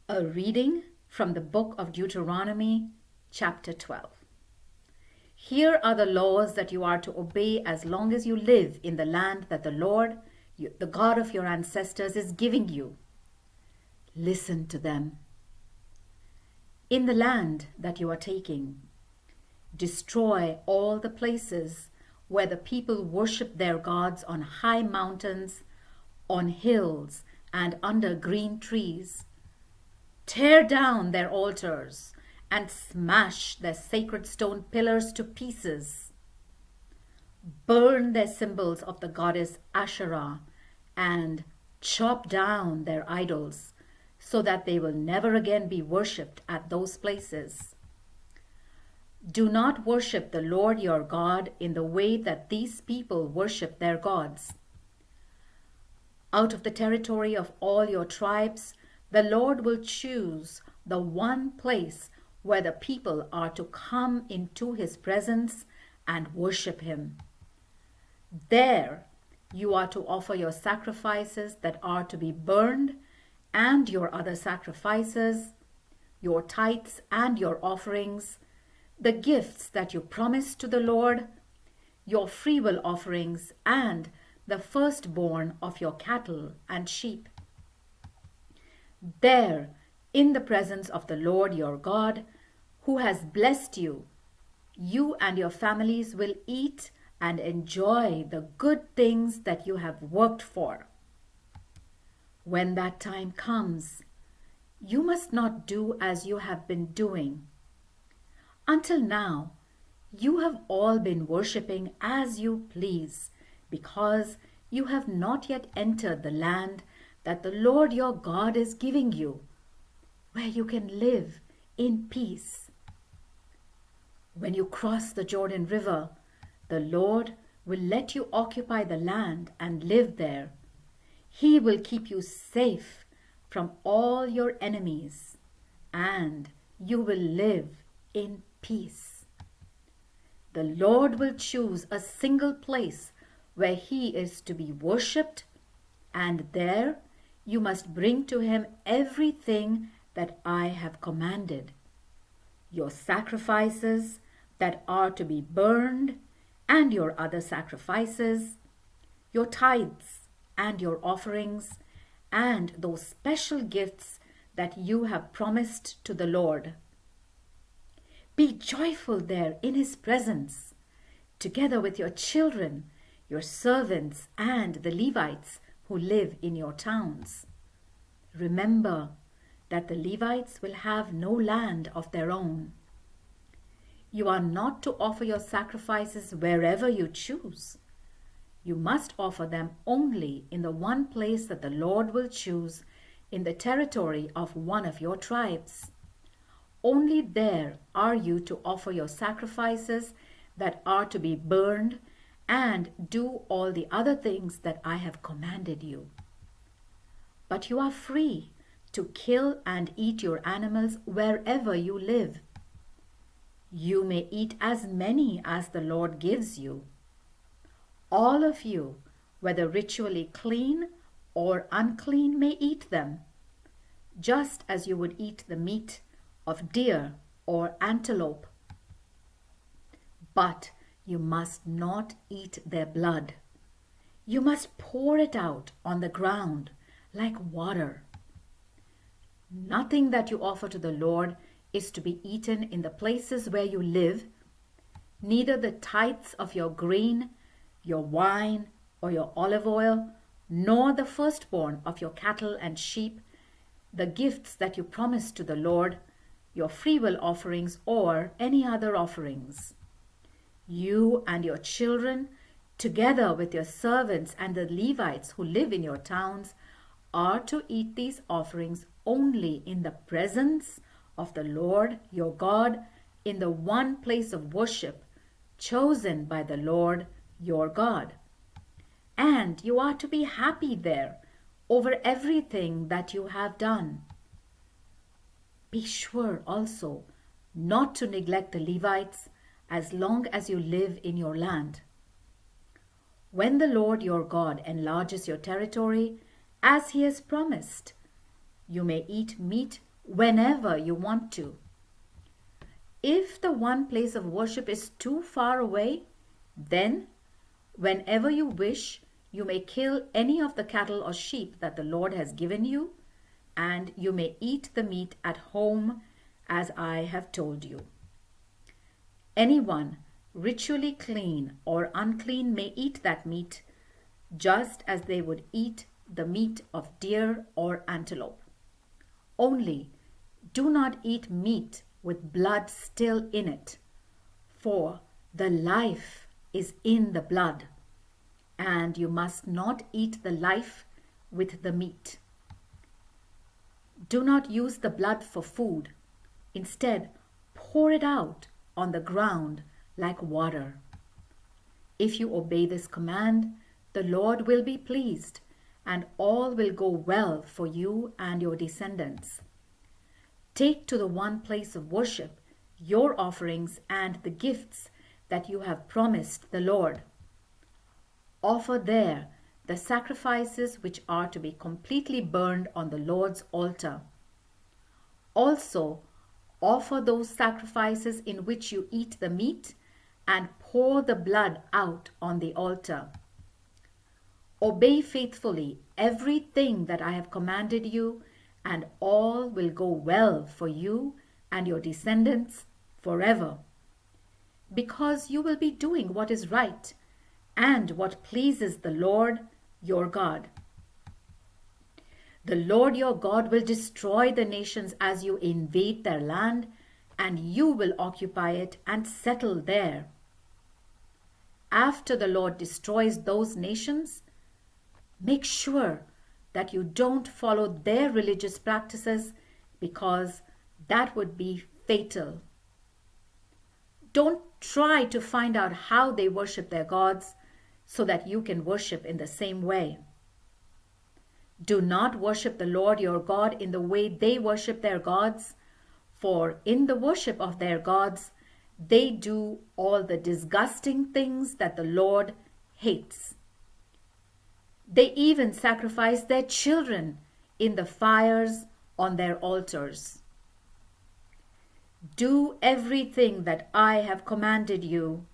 A reading from the book of Deuteronomy, chapter 12. Here are the laws that you are to obey as long as you live in the land that the Lord, the God of your ancestors, is giving you. Listen to them. In the land that you are taking, destroy all the places where the people worship their gods on high mountains, on hills, and under green trees. Tear down their altars and smash their sacred stone pillars to pieces. Burn their symbols of the goddess Asherah and chop down their idols so that they will never again be worshipped at those places. Do not worship the Lord your God in the way that these people worship their gods. Out of the territory of all your tribes, the Lord will choose the one place where the people are to come into his presence and worship him. There you are to offer your sacrifices that are to be burned and your other sacrifices, your tithes and your offerings, the gifts that you promised to the Lord, your freewill offerings, and the firstborn of your cattle and sheep. There, in the presence of the Lord your God, who has blessed you, you and your families will eat and enjoy the good things that you have worked for. When that time comes, you must not do as you have been doing. Until now, you have all been worshipping as you please, because you have not yet entered the land that the Lord your God is giving you, where you can live in peace. When you cross the Jordan River, the Lord will let you occupy the land and live there. He will keep you safe from all your enemies, and you will live in peace. The Lord will choose a single place where he is to be worshipped, and there you must bring to him everything that I have commanded. Your sacrifices that are to be burned, and your other sacrifices, your tithes and your offerings, and those special gifts that you have promised to the Lord. Be joyful there in his presence, together with your children, your servants, and the Levites who live in your towns. Remember that the Levites will have no land of their own. You are not to offer your sacrifices wherever you choose. You must offer them only in the one place that the Lord will choose in the territory of one of your tribes. Only there are you to offer your sacrifices that are to be burned and do all the other things that I have commanded you. But you are free to kill and eat your animals wherever you live. You may eat as many as the Lord gives you. All of you, whether ritually clean or unclean, may eat them, just as you would eat the meat of deer or antelope. But you must not eat their blood. You must pour it out on the ground like water. Nothing that you offer to the Lord is to be eaten in the places where you live, neither the tithes of your grain, your wine, or your olive oil, nor the firstborn of your cattle and sheep, the gifts that you promised to the Lord, your freewill offerings, or any other offerings. You and your children, together with your servants and the Levites who live in your towns, are to eat these offerings only in the presence of the Lord your God, in the one place of worship chosen by the Lord your God. And you are to be happy there over everything that you have done. Be sure also not to neglect the Levites as long as you live in your land. When the Lord your God enlarges your territory, as he has promised, you may eat meat whenever you want to. If the one place of worship is too far away, then whenever you wish, you may kill any of the cattle or sheep that the Lord has given you, and you may eat the meat at home as I have told you. Anyone ritually clean or unclean may eat that meat, just as they would eat the meat of deer or antelope. Only do not eat meat with blood still in it, for the life is in the blood, and you must not eat the life with the meat. Do not use the blood for food. Instead, pour it out on the ground like water. If you obey this command, the Lord will be pleased, and all will go well for you and your descendants. Take to the one place of worship your offerings and the gifts that you have promised the Lord. Offer there the sacrifices which are to be completely burned on the Lord's altar. Also, offer those sacrifices in which you eat the meat and pour the blood out on the altar. Obey faithfully everything that I have commanded you, and all will go well for you and your descendants forever, because you will be doing what is right and what pleases the Lord your God. The Lord your God will destroy the nations as you invade their land, and you will occupy it and settle there. After the Lord destroys those nations, make sure that you don't follow their religious practices, because that would be fatal. Don't try to find out how they worship their gods so that you can worship in the same way. Do not worship the Lord your God in the way they worship their gods, for in the worship of their gods, they do all the disgusting things that the Lord hates. They even sacrifice their children in the fires on their altars. Do everything that I have commanded you.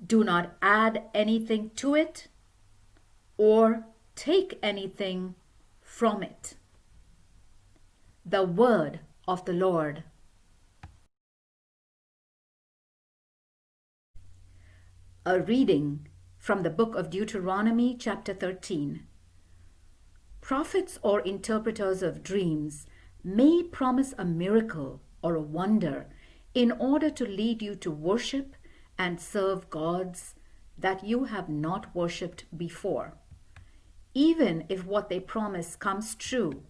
Do not add anything to it or take anything from it. The word of the Lord. A reading from the book of Deuteronomy, chapter 13. Prophets or interpreters of dreams may promise a miracle or a wonder in order to lead you to worship and serve gods that you have not worshipped before. Even if what they promise comes true,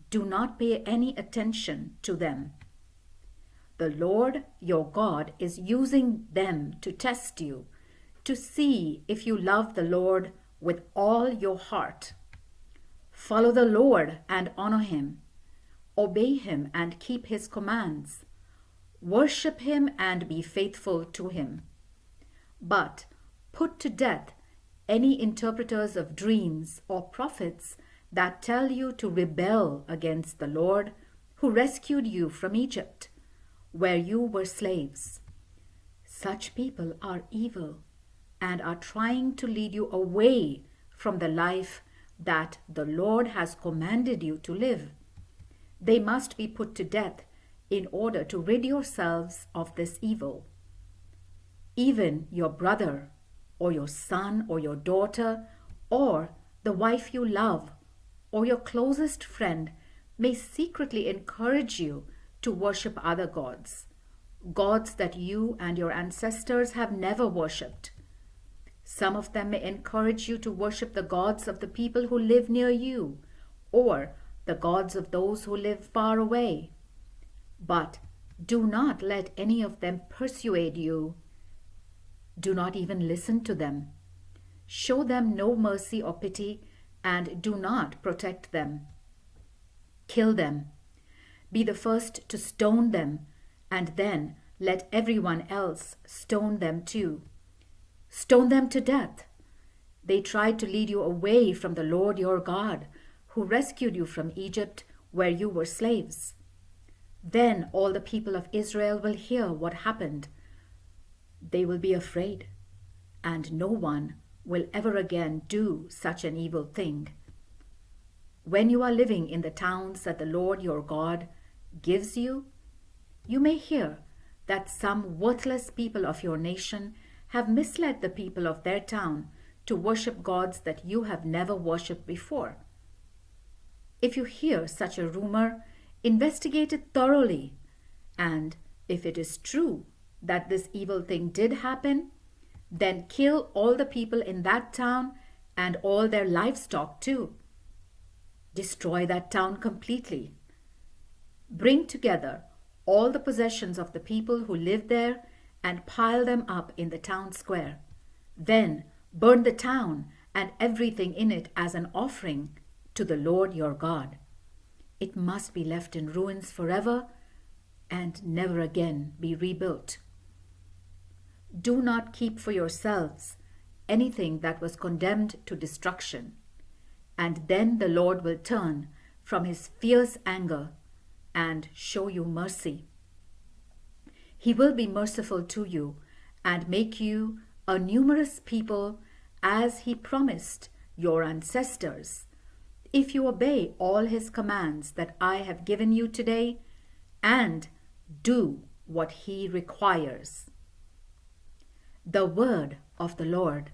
do not pay any attention to them. The Lord your God is using them to test you, to see if you love the Lord with all your heart. Follow the Lord and honor him. Obey him and keep his commands. Worship him and be faithful to him. But put to death any interpreters of dreams or prophets that tell you to rebel against the Lord who rescued you from Egypt, where you were slaves. Such people are evil and are trying to lead you away from the life that the Lord has commanded you to live. They must be put to death in order to rid yourselves of this evil. Even your brother or your son or your daughter or the wife you love or your closest friend may secretly encourage you to worship other gods, gods that you and your ancestors have never worshipped. Some of them may encourage you to worship the gods of the people who live near you, or the gods of those who live far away. But do not let any of them persuade you. Do not even listen to them. Show them no mercy or pity, and do not protect them. Kill them. Be the first to stone them, and then let everyone else stone them too. Stone them to death. They tried to lead you away from the Lord your God, who rescued you from Egypt where you were slaves. Then all the people of Israel will hear what happened. They will be afraid, and no one will ever again do such an evil thing. When you are living in the towns that the Lord your God gives you, you may hear that some worthless people of your nation have misled the people of their town to worship gods that you have never worshipped before. If you hear such a rumor, investigate it thoroughly, and if it is true that this evil thing did happen, then kill all the people in that town and all their livestock too. Destroy that town completely. Bring together all the possessions of the people who live there and pile them up in the town square. Then burn the town and everything in it as an offering to the Lord your God. It must be left in ruins forever and never again be rebuilt. Do not keep for yourselves anything that was condemned to destruction, and then the Lord will turn from his fierce anger and show you mercy. He will be merciful to you and make you a numerous people as he promised your ancestors, if you obey all his commands that I have given you today and do what he requires. The word of the Lord.